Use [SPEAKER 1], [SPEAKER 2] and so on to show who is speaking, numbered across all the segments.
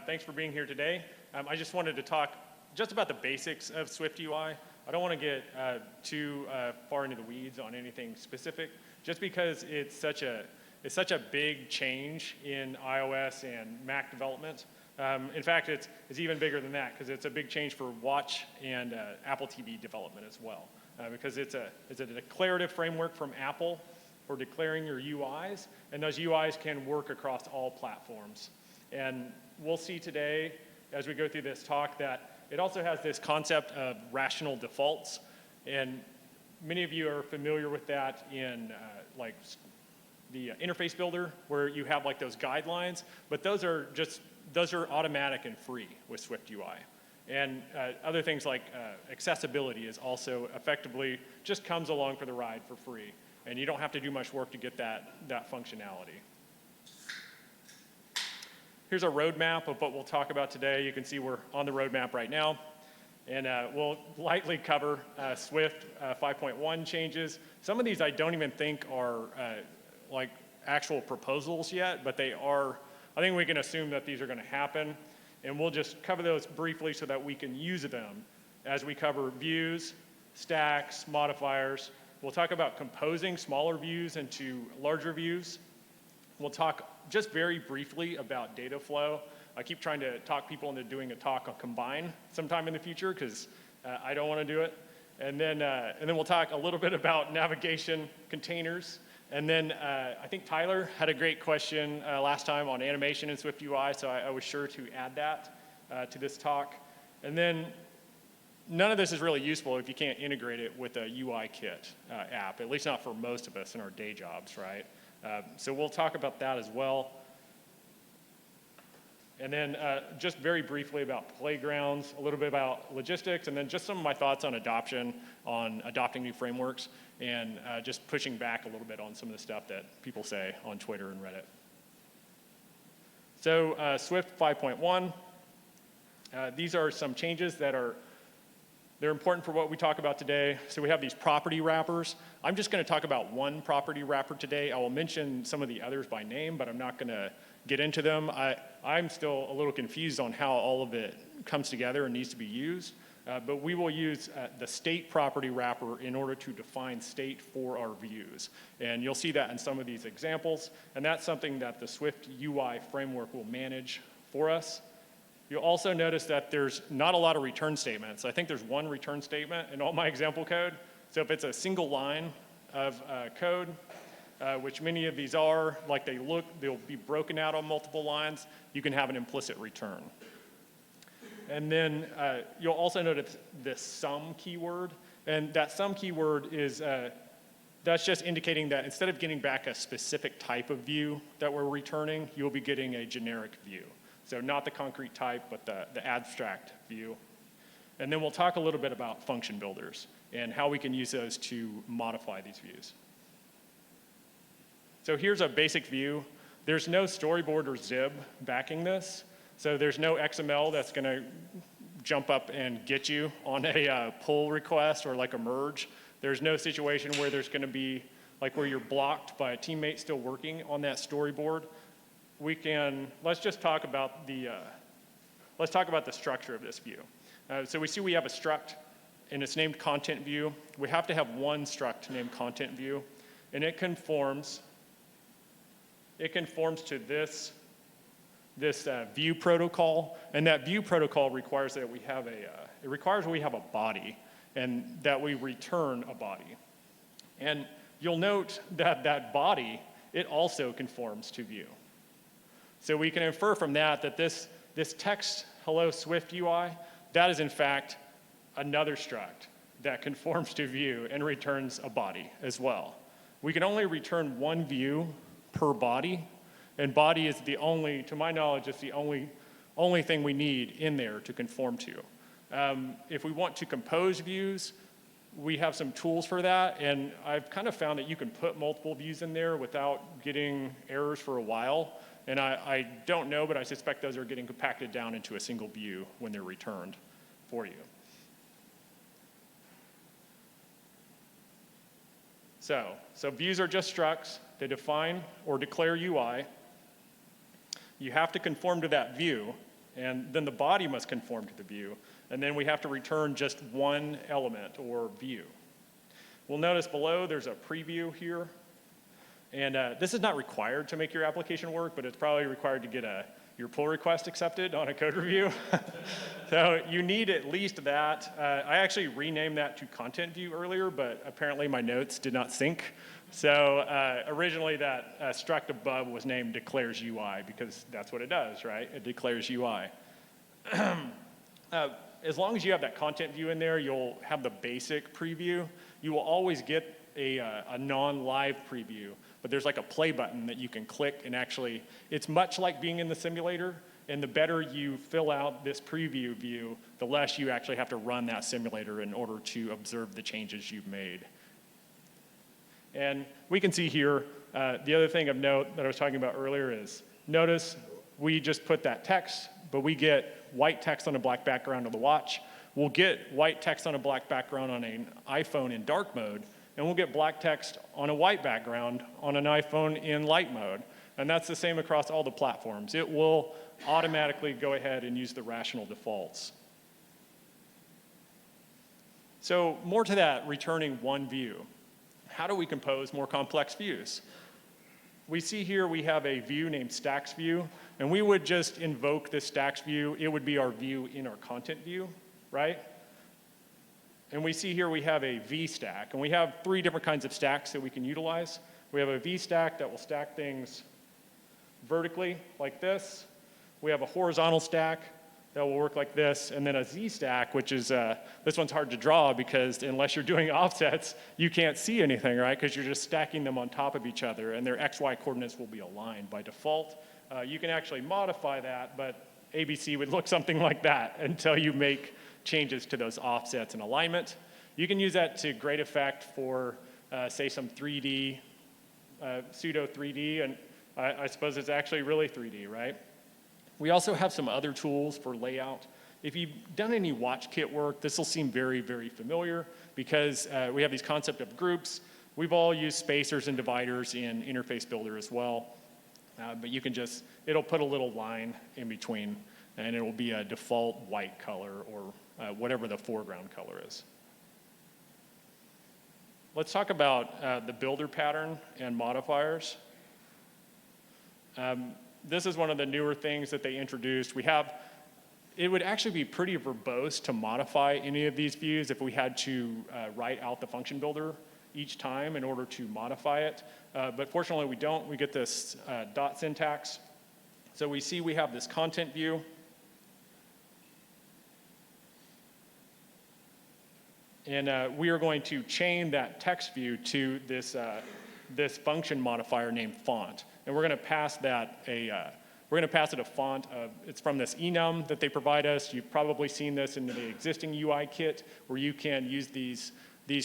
[SPEAKER 1] Thanks for being here today. I just wanted to talk just about the basics of SwiftUI. I don't want to get too far into the weeds on anything specific, just because it's such a big change in iOS and Mac development. In fact, it's even bigger than that, because it's a big change for Watch and Apple TV development as well, because it's a declarative framework from Apple for declaring your UIs, and those UIs can work across all platforms. And we'll see today, as we go through this talk, that it also has this concept of rational defaults, and many of you are familiar with that in like the interface builder, where you have like those guidelines, but those are automatic and free with SwiftUI. And other things like accessibility is also effectively just comes along for the ride for free, and you don't have to do much work to get that functionality. Here's a roadmap of what we'll talk about today. You can see we're on the roadmap right now. And we'll lightly cover Swift 5.1 changes. Some of these I don't even think are like actual proposals yet, but they are. I think we can assume that these are going to happen. And we'll just cover those briefly so that we can use them as we cover views, stacks, modifiers. We'll talk about composing smaller views into larger views. We'll talk just very briefly about data flow. I keep trying to talk people into doing a talk on Combine sometime in the future, because I don't want to do it. And then we'll talk a little bit about navigation containers. And then I think Tyler had a great question last time on animation in SwiftUI, so I was sure to add that to this talk. And then none of this is really useful if you can't integrate it with a UIKit app, at least not for most of us in our day jobs, right? So we'll talk about that as well. And then just very briefly about playgrounds, a little bit about logistics, and then just some of my thoughts on adopting new frameworks, and just pushing back a little bit on some of the stuff that people say on Twitter and Reddit. So Swift 5.1, these are some changes that they're important for what we talk about today. So we have these property wrappers. I'm just going to talk about one property wrapper today. I will mention some of the others by name, but I'm not going to get into them. I'm still a little confused on how all of it comes together and needs to be used. But we will use the state property wrapper in order to define state for our views. And you'll see that in some of these examples. And that's something that the SwiftUI framework will manage for us. You'll also notice that there's not a lot of return statements. I think there's one return statement in all my example code. So if it's a single line of code, which many of these are, like they'll be broken out on multiple lines, you can have an implicit return. And then you'll also notice this sum keyword. And that sum keyword is, that's just indicating that instead of getting back a specific type of view that we're returning, you'll be getting a generic view. So not the concrete type, but the abstract view. And then we'll talk a little bit about function builders and how we can use those to modify these views. So here's a basic view. There's no storyboard or zib backing this. So there's no XML that's going to jump up and get you on a pull request or like a merge. There's no situation where there's going to be like where you're blocked by a teammate still working on that storyboard. Let's just talk about the structure of this view. So we see we have a struct, and it's named content view. We have to have one struct named content view, and it conforms to this view protocol, and that view protocol requires that we have a body, and that we return a body. And you'll note that that body, it also conforms to view. So we can infer from that this text, hello SwiftUI, that is in fact another struct that conforms to view and returns a body as well. We can only return one view per body, and body is to my knowledge, it's the only thing we need in there to conform to. If we want to compose views, we have some tools for that, and I've kind of found that you can put multiple views in there without getting errors for a while. And I don't know, but I suspect those are getting compacted down into a single view when they're returned for you. So views are just structs. They define or declare UI. you have to conform to that view, and then the body must conform to the view, and then we have to return just one element or view. We'll notice below there's a preview here, and this is not required to make your application work, but it's probably required to get your pull request accepted on a code review. So you need at least that. I actually renamed that to content view earlier, but apparently my notes did not sync. So originally that struct above was named declares UI because that's what it does, right? It declares UI. As long as you have that content view in there, you'll have the basic preview. You will always get a non-live preview, but there's like a play button that you can click and actually, it's much like being in the simulator, and the better you fill out this preview view, the less you actually have to run that simulator in order to observe the changes you've made. And we can see here, the other thing of note that I was talking about earlier is, notice we just put that text, but we get white text on a black background of the watch. We'll get white text on a black background on an iPhone in dark mode, and we'll get black text on a white background on an iPhone in light mode. And that's the same across all the platforms. It will automatically go ahead and use the rational defaults. So more to that, returning one view. How do we compose more complex views? We see here we have a view named stacks view, and we would just invoke this stacks view. It would be our view in our content view, right? And we see here we have a V-stack, and we have 3 different kinds of stacks that we can utilize. We have a V-stack that will stack things vertically like this. We have a horizontal stack that will work like this, and then a Z-stack, which is, this one's hard to draw because unless you're doing offsets, you can't see anything, right? Because you're just stacking them on top of each other, and their XY coordinates will be aligned by default. You can actually modify that, but ABC would look something like that until you make changes to those offsets and alignment. You can use that to great effect for, say, some 3D, pseudo 3D, and I suppose it's actually really 3D, right? We also have some other tools for layout. If you've done any WatchKit work, this will seem very, very familiar because we have these concept of groups. We've all used spacers and dividers in Interface Builder as well, but you can just, it'll put a little line in between, and it will be a default white color or whatever the foreground color is. Let's talk about the builder pattern and modifiers. This is one of the newer things that they introduced. It would actually be pretty verbose to modify any of these views if we had to write out the function builder each time in order to modify it. But fortunately we don't. We get this dot syntax. So we see we have this content view. And we are going to chain that text view to this, this function modifier named font. And we're going to pass that we're going to pass it a font. It's from this enum that they provide us. You've probably seen this in the existing UI kit where you can use these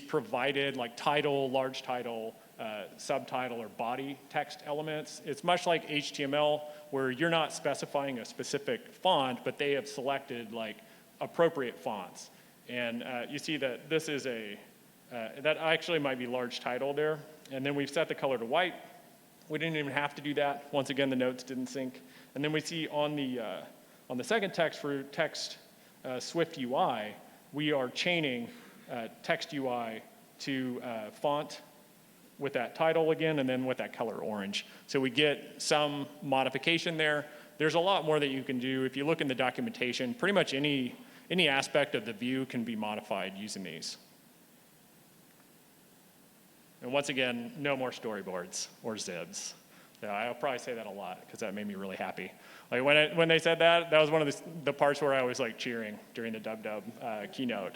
[SPEAKER 1] provided like title, large title, subtitle, or body text elements. It's much like HTML where you're not specifying a specific font, but they have selected like appropriate fonts. And you see that this is that actually might be large title there. And then we've set the color to white. We didn't even have to do that. Once again, the notes didn't sync. And then we see on the second text for text SwiftUI, we are chaining text UI to font with that title again, and then with that color orange. So we get some modification there. There's a lot more that you can do. If you look in the documentation, pretty much any aspect of the view can be modified using these. And once again, no more storyboards or zibs. Yeah, I'll probably say that a lot because that made me really happy. Like when they said that, that was one of the parts where I was like cheering during the dub keynote.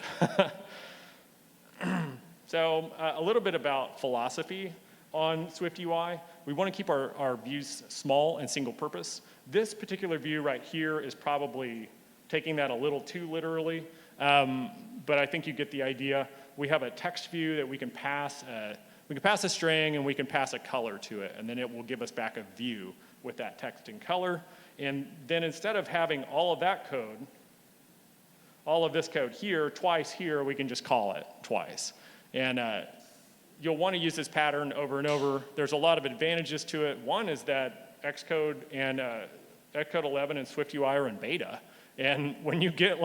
[SPEAKER 1] So a little bit about philosophy on SwiftUI. We want to keep our views small and single purpose. This particular view right here is probably taking that a little too literally, but I think you get the idea. We have a text view that we can pass a string and we can pass a color to it, and then it will give us back a view with that text and color. And then instead of having all of that code, all of this code here, twice here, we can just call it twice. And you'll want to use this pattern over and over. There's a lot of advantages to it. One is that Xcode and Xcode 11 and SwiftUI are in beta. And when you get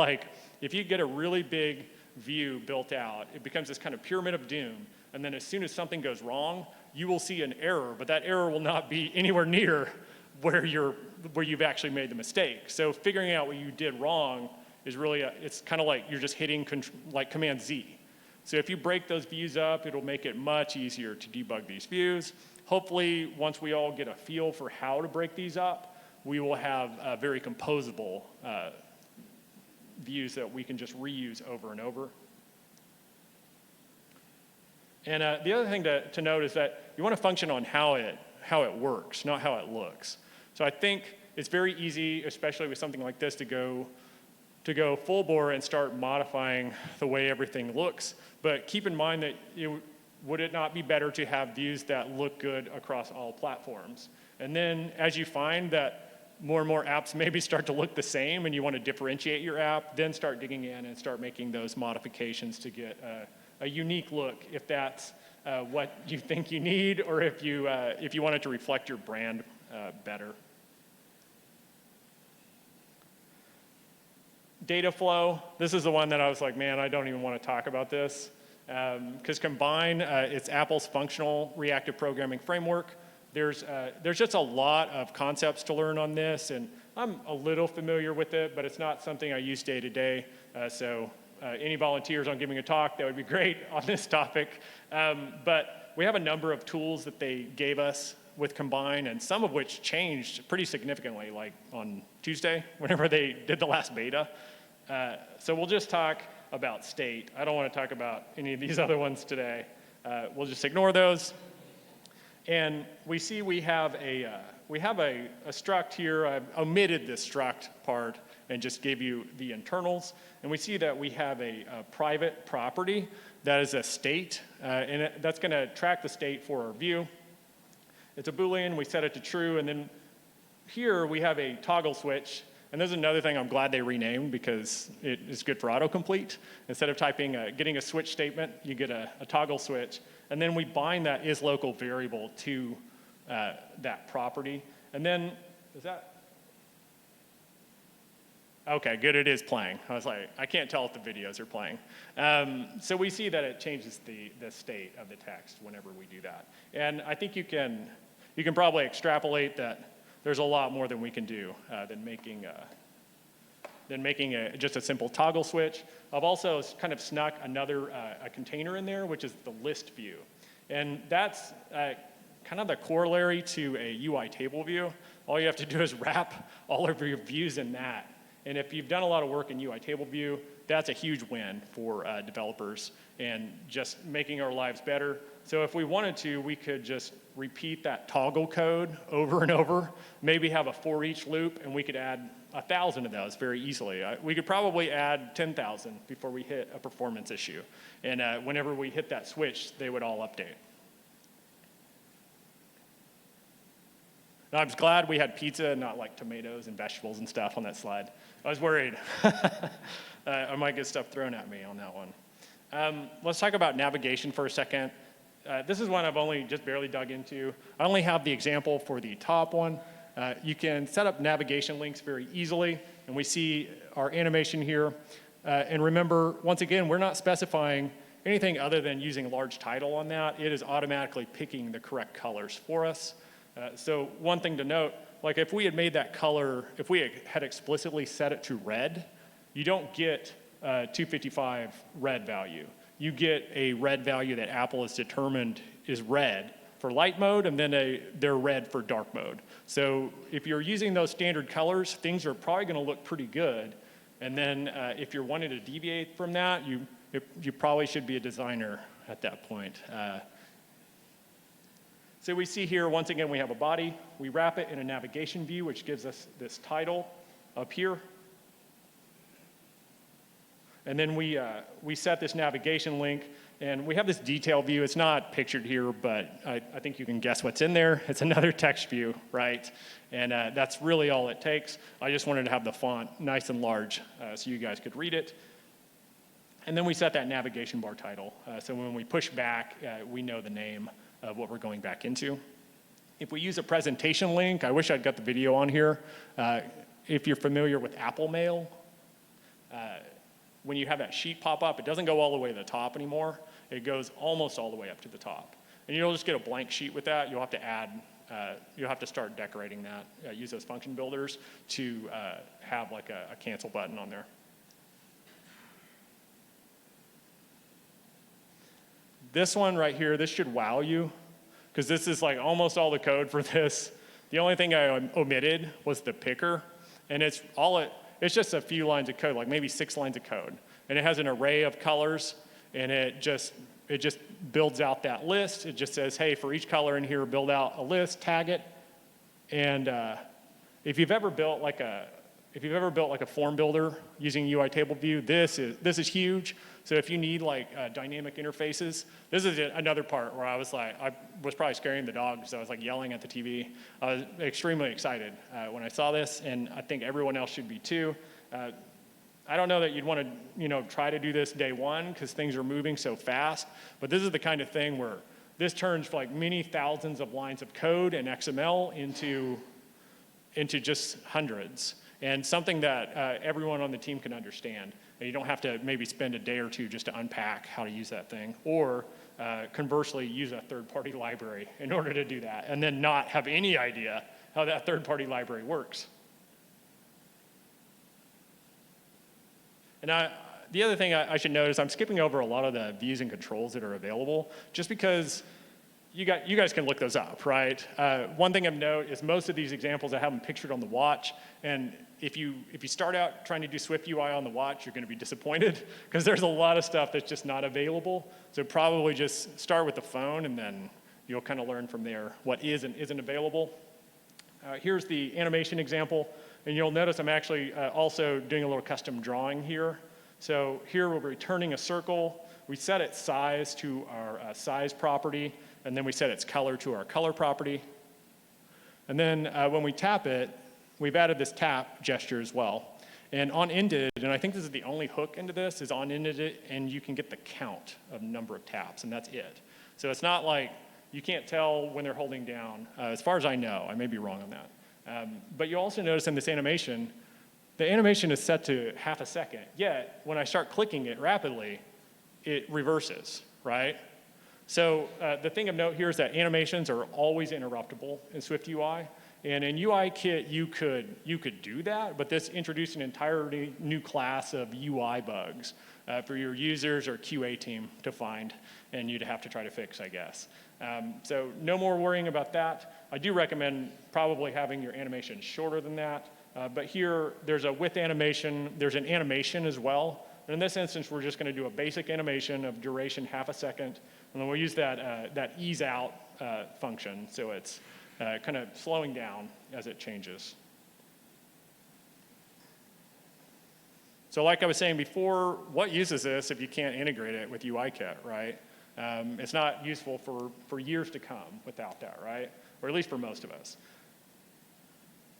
[SPEAKER 1] if you get a really big view built out, it becomes this kind of pyramid of doom. And then as soon as something goes wrong, you will see an error, but that error will not be anywhere near where you've actually made the mistake. So figuring out what you did wrong is really, it's kind of like you're just hitting Command Z. So if you break those views up, it'll make it much easier to debug these views. Hopefully, once we all get a feel for how to break these up, we will have very composable views that we can just reuse over and over. And the other thing to note is that you want to function on how it works, not how it looks. So I think it's very easy, especially with something like this, to go full bore and start modifying the way everything looks. But keep in mind that would it not be better to have views that look good across all platforms? And then as you find that more and more apps maybe start to look the same and you want to differentiate your app, then start digging in and start making those modifications to get a unique look, if that's what you think you need, or if you want it to reflect your brand better. Data flow, this is the one that I was like, man, I don't even want to talk about this. Because Combine, it's Apple's functional reactive programming framework. There's just a lot of concepts to learn on this, and I'm a little familiar with it, but it's not something I use day to day. So any volunteers on giving a talk, that would be great on this topic. But we have a number of tools that they gave us with Combine, and some of which changed pretty significantly, like on Tuesday, whenever they did the last beta. So we'll just talk about state. I don't want to talk about any of these other ones today. We'll just ignore those. And we see we have a struct here. I've omitted this struct part and just gave you the internals. And we see that we have a private property that is a state, and that's going to track the state for our view. It's a Boolean. We set it to true, and then here we have a toggle switch. And there's another thing I'm glad they renamed, because it is good for autocomplete. Instead of getting a switch statement, you get a toggle switch. And then we bind that isLocal variable to that property. And then, is that? Okay, good, it is playing. I was like, I can't tell if the videos are playing. So we see that it changes the state of the text whenever we do that. And I think you can probably extrapolate that there's a lot more than we can do than making just a simple toggle switch. I've also kind of snuck another a container in there, which is the list view. And that's kind of the corollary to a UI table view. All you have to do is wrap all of your views in that. And if you've done a lot of work in UI table view, that's a huge win for developers and just making our lives better. So if we wanted to, we could just repeat that toggle code over and over, maybe have a for each loop, and we could add 1,000 of those very easily. We could probably add 10,000 before we hit a performance issue. And whenever we hit that switch, they would all update. And I was glad we had pizza and not like tomatoes and vegetables and stuff on that slide. I was worried. I might get stuff thrown at me on that one. Let's talk about navigation for a second. This is one I've only just barely dug into. I only have the example for the top one. You can set up navigation links very easily, and we see our animation here. And remember, once again, we're not specifying anything other than using a large title on that. It is automatically picking the correct colors for us. So one thing to note, like if we had made that color, if we had explicitly set it to red, you don't get 255 red value. You get a red value that Apple has determined is red for light mode, and then they're red for dark mode. So if you're using those standard colors, things are probably going to look pretty good. And then if you're wanting to deviate from that, you probably should be a designer at that point. So we see here, once again, we have a body. We wrap it in a navigation view, which gives us this title up here. And then we set this navigation link, and we have this detail view. It's not pictured here, but I think you can guess what's in there. It's another text view, right? And that's really all it takes. I just wanted to have the font nice and large so you guys could read it. And then we set that navigation bar title. So when we push back, we know the name of what we're going back into. If we use a presentation link, I wish I'd got the video on here. If you're familiar with Apple Mail, when you have that sheet pop up, it doesn't go all the way to the top anymore. It goes almost all the way up to the top. And you'll just get a blank sheet with that. You'll have to add, you'll have to start decorating that. Use those function builders to have like a cancel button on there. This one right here, this should wow you, because this is like almost all the code for this. The only thing I omitted was the picker, and it's just a few lines of code, like maybe 6 lines of code. And it has an array of colors, and it just builds out that list. It just says, hey, for each color in here, build out a list, tag it. And if you've ever built like a form builder using UI table view, this is huge. So if you need like dynamic interfaces, this is another part where I was probably scaring the dog, so I was like yelling at the TV. I was extremely excited when I saw this, and I think everyone else should be too. I don't know that you'd want to, try to do this day one because things are moving so fast, but this is the kind of thing where this turns like many thousands of lines of code and XML into just hundreds, and something that everyone on the team can understand. And you don't have to maybe spend a day or two just to unpack how to use that thing, or conversely, use a third-party library in order to do that, and then not have any idea how that third-party library works. And the other thing I should note is I'm skipping over a lot of the views and controls that are available, just because you guys can look those up, right? One thing of note is most of these examples I have them pictured on the watch, and if you start out trying to do SwiftUI on the watch, you're going to be disappointed because there's a lot of stuff that's just not available. So probably just start with the phone, and then you'll kind of learn from there what is and isn't available. Here's the animation example, and you'll notice I'm actually also doing a little custom drawing here. So here we're returning a circle. We set its size to our size property, and then we set its color to our color property. And then when we tap it, we've added this tap gesture as well. And on-ended, and I think this is the only hook into this, is on-ended it, and you can get the count of number of taps, and that's it. So it's not like you can't tell when they're holding down. As far as I know, I may be wrong on that. But you also notice in this animation, the animation is set to half a second, yet when I start clicking it rapidly, it reverses, right? So the thing of note here is that animations are always interruptible in SwiftUI. And in UIKit, you could do that, but this introduced an entirely new class of UI bugs for your users or QA team to find, and you'd have to try to fix, I guess. So no more worrying about that. I do recommend probably having your animation shorter than that, but here there's a with animation, there's an animation as well. And in this instance, we're just going to do a basic animation of duration half a second, and then we'll use that ease out function, so it's kind of slowing down as it changes. So like I was saying before, what uses this if you can't integrate it with UIKit, right? It's not useful for years to come without that, right? Or at least for most of us.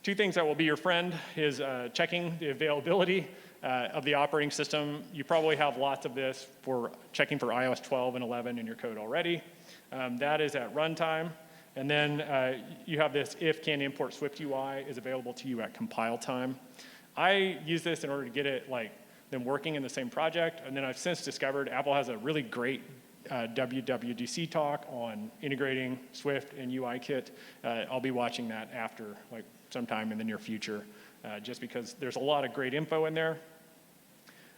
[SPEAKER 1] 2 things that will be your friend is checking the availability of the operating system. You probably have lots of this for checking for iOS 12 and 11 in your code already. That is at runtime. And then you have this if can import SwiftUI is available to you at compile time. I use this in order to get it them working in the same project. And then I've since discovered Apple has a really great WWDC talk on integrating Swift and UIKit. I'll be watching that after sometime in the near future, just because there's a lot of great info in there.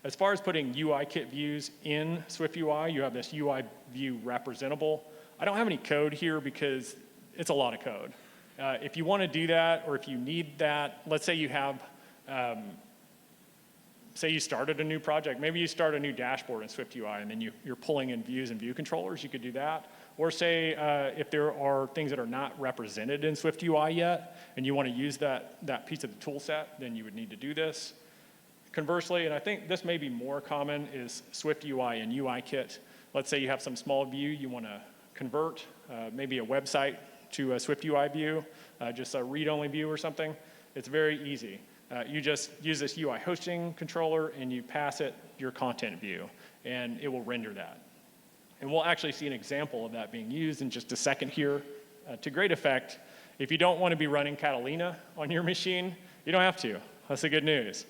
[SPEAKER 1] As far as putting UIKit views in SwiftUI, you have this UI view representable. I don't have any code here because it's a lot of code. If you want to do that, or if you need that, let's say you have, say you started a new project. Maybe you start a new dashboard in SwiftUI, and then you're pulling in views and view controllers. You could do that. Or say if there are things that are not represented in SwiftUI yet, and you want to use that piece of the tool set, then you would need to do this. Conversely, and I think this may be more common, is SwiftUI and UIKit. Let's say you have some small view you want to convert, maybe a website to a SwiftUI view, just a read-only view or something. It's very easy. You just use this UI hosting controller and you pass it your content view, and it will render that. And we'll actually see an example of that being used in just a second here to great effect. If you don't want to be running Catalina on your machine, you don't have to. That's the good news.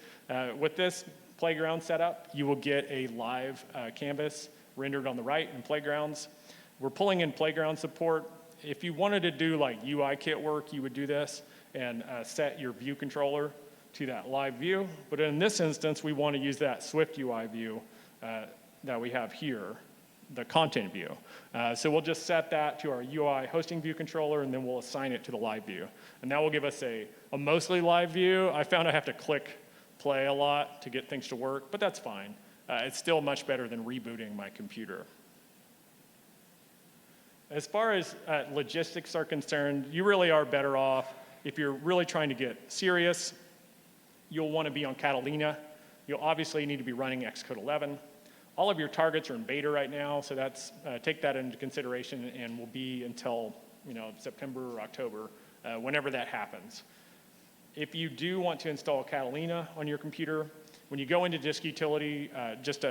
[SPEAKER 1] With this playground setup, you will get a live canvas rendered on the right in Playgrounds. We're pulling in Playground support. If you wanted to do like UI kit work, you would do this and set your view controller to that live view. But in this instance, we want to use that SwiftUI view that we have here, the content view. So we'll just set that to our UI hosting view controller, and then we'll assign it to the live view. And that will give us a mostly live view. I found I have to click play a lot to get things to work, but that's fine. It's still much better than rebooting my computer. As far as logistics are concerned, you really are better off if you're really trying to get serious. You'll want to be on Catalina. You'll obviously need to be running Xcode 11. All of your targets are in beta right now, so that's take that into consideration, and will be until September or October, whenever that happens. If you do want to install Catalina on your computer, when you go into disk utility, just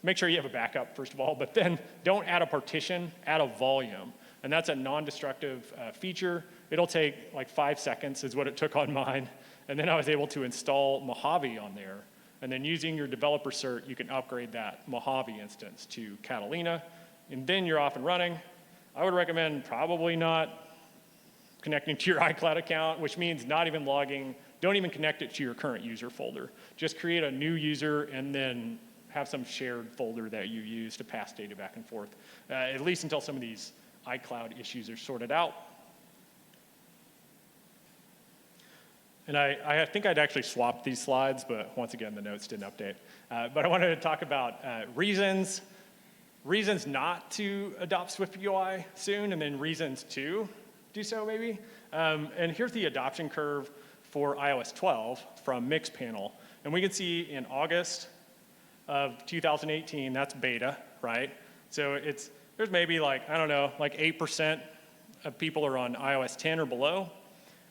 [SPEAKER 1] make sure you have a backup, first of all, but then don't add a partition, add a volume. And that's a non-destructive feature. It'll take like 5 seconds is what it took on mine. And then I was able to install Mojave on there. And then using your developer cert, you can upgrade that Mojave instance to Catalina. And then you're off and running. I would recommend probably not connecting to your iCloud account, which means not even logging. Don't even connect it to your current user folder. Just create a new user and then have some shared folder that you use to pass data back and forth, at least until some of these iCloud issues are sorted out. And I think I'd actually swapped these slides, but once again, the notes didn't update. But I wanted to talk about reasons not to adopt SwiftUI soon, and then reasons to do so maybe. And here's the adoption curve for iOS 12 from Mixpanel. And we can see in August of 2018, that's beta, right? So there's maybe like 8% of people are on iOS 10 or below.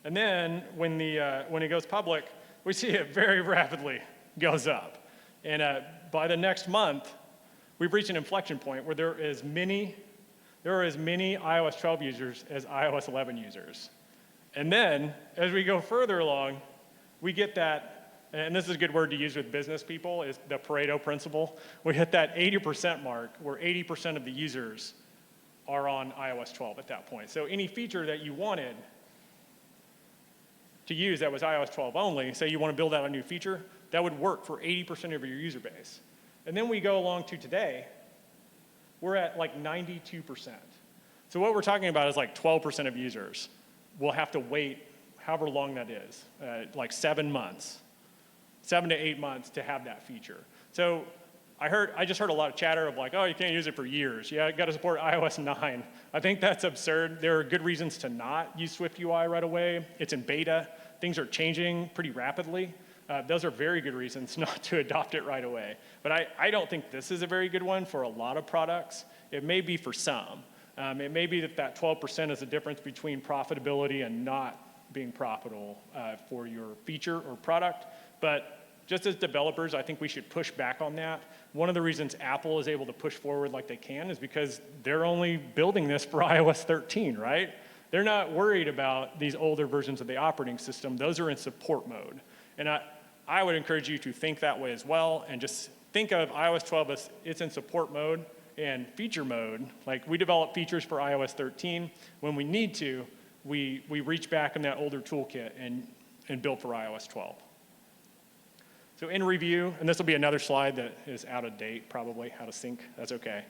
[SPEAKER 1] And then when it goes public, we see it very rapidly goes up. And by the next month, we've reached an inflection point where there are as many iOS 12 users as iOS 11 users. And then, as we go further along, we get that, and this is a good word to use with business people, is the Pareto principle. We hit that 80% mark where 80% of the users are on iOS 12 at that point. So any feature that you wanted to use that was iOS 12 only, say you want to build out a new feature, that would work for 80% of your user base. And then we go along to today, we're at like 92%. So what we're talking about is like 12% of users will have to wait however long that is, like 7 months, 7 to 8 months to have that feature. So I just heard a lot of chatter of like, oh, you can't use it for years. Yeah, you got to support iOS 9. I think that's absurd. There are good reasons to not use SwiftUI right away. It's in beta. Things are changing pretty rapidly. Those are very good reasons not to adopt it right away. But I don't think this is a very good one for a lot of products. It may be for some. It may be that 12% is the difference between profitability and not being profitable for your feature or product. But just as developers, I think we should push back on that. One of the reasons Apple is able to push forward like they can is because they're only building this for iOS 13, right? They're not worried about these older versions of the operating system. Those are in support mode. And I would encourage you to think that way as well, and just think of iOS 12 as it's in support mode and feature mode. Like, we develop features for iOS 13. When we need to, we reach back in that older toolkit and build for iOS 12. So in review, and this will be another slide that is out of date, probably, out of sync, that's okay.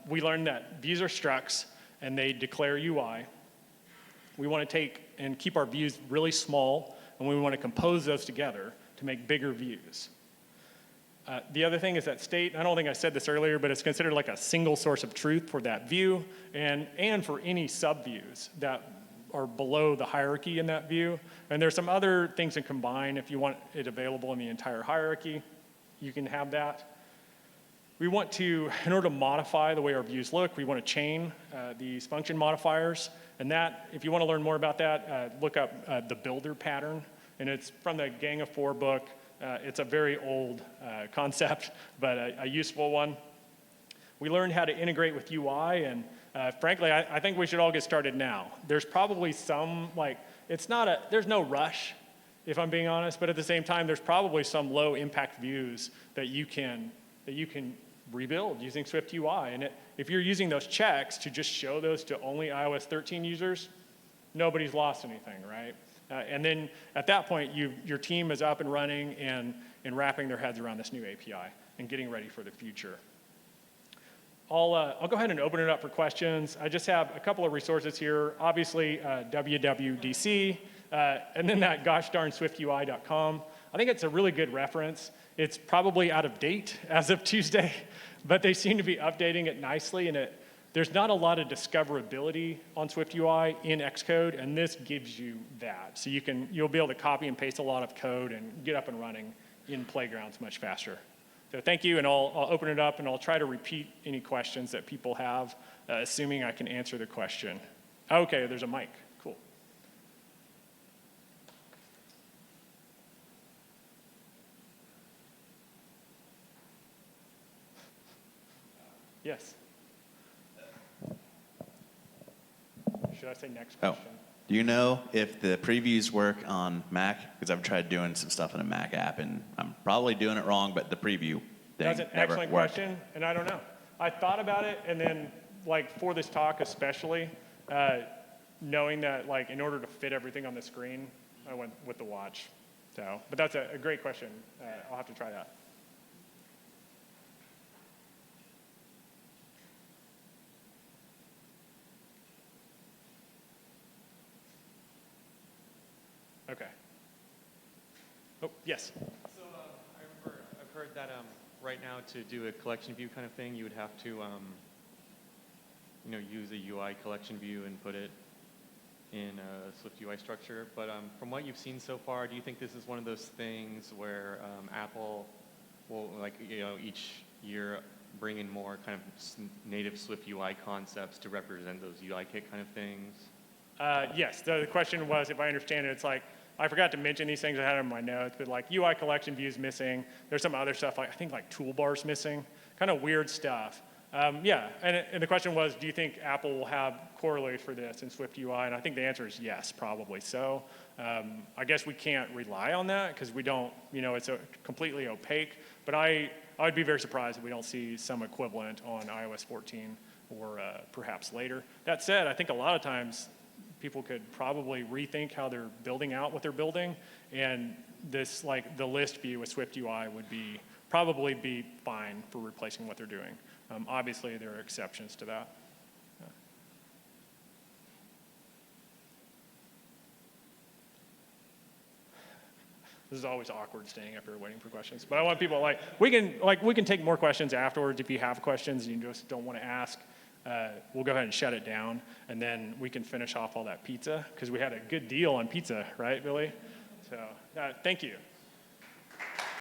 [SPEAKER 1] We learned that views are structs, and they declare UI. We want to take and keep our views really small, and we want to compose those together to make bigger views. The other thing is that state, I don't think I said this earlier, but it's considered like a single source of truth for that view and for any subviews that are below the hierarchy in that view. And there's some other things to combine. If you want it available in the entire hierarchy, you can have that. We want to, in order to modify the way our views look, we want to chain these function modifiers. And that, if you want to learn more about that, look up the builder pattern. And it's from the Gang of Four book. It's a very old concept, but a useful one. We learned how to integrate with UI, and Frankly, I think we should all get started now. There's probably some, like, there's no rush, if I'm being honest, but at the same time, there's probably some low impact views that you can rebuild using SwiftUI. And if you're using those checks to just show those to only iOS 13 users, nobody's lost anything, right? And then at that point, your team is up and running and wrapping their heads around this new API and getting ready for the future. I'll go ahead and open it up for questions. I just have a couple of resources here. Obviously, WWDC, and then that gosh darn SwiftUI.com. I think it's a really good reference. It's probably out of date as of Tuesday, but they seem to be updating it nicely, and there's not a lot of discoverability on SwiftUI in Xcode, and this gives you that. So you'll be able to copy and paste a lot of code and get up and running in Playgrounds much faster. So thank you, and I'll open it up, and I'll try to repeat any questions that people have, assuming I can answer the question. Okay, there's a mic. Cool. Yes. Should I say next question?
[SPEAKER 2] Do you know if the previews work on Mac? Because I've tried doing some stuff in a Mac app, and I'm probably doing it wrong, but the preview thing
[SPEAKER 1] That's an
[SPEAKER 2] never
[SPEAKER 1] excellent
[SPEAKER 2] worked.
[SPEAKER 1] question, and I don't know. I thought about it, and then, like, for this talk especially, knowing that, like, in order to fit everything on the screen, I went with the watch. So, but that's a great question. I'll have to try that. Okay. Oh, yes.
[SPEAKER 3] So I remember I've heard that right now to do a collection view kind of thing, you would have to use a UI collection view and put it in a SwiftUI structure. But from what you've seen so far, do you think this is one of those things where Apple will, like, each year bring in more kind of native SwiftUI concepts to represent those UI kit kind of things?
[SPEAKER 1] Yes, the question was, if I understand it, it's like, I forgot to mention these things I had in my notes, but like UI collection views missing. There's some other stuff, like I think like toolbars missing, kind of weird stuff. Yeah, and the question was, do you think Apple will have corollaries for this in SwiftUI? And I think the answer is yes, probably so. I guess we can't rely on that because we don't, it's completely opaque. But I would be very surprised if we don't see some equivalent on iOS 14 or perhaps later. That said, I think a lot of times people could probably rethink how they're building out what they're building, and this, like the list view with SwiftUI would probably be fine for replacing what they're doing. Obviously, there are exceptions to that. This is always awkward staying up here waiting for questions, but I want people we can take more questions afterwards if you have questions and you just don't want to ask. We'll go ahead and shut it down, and then we can finish off all that pizza, because we had a good deal on pizza, right, Billy? So, thank you.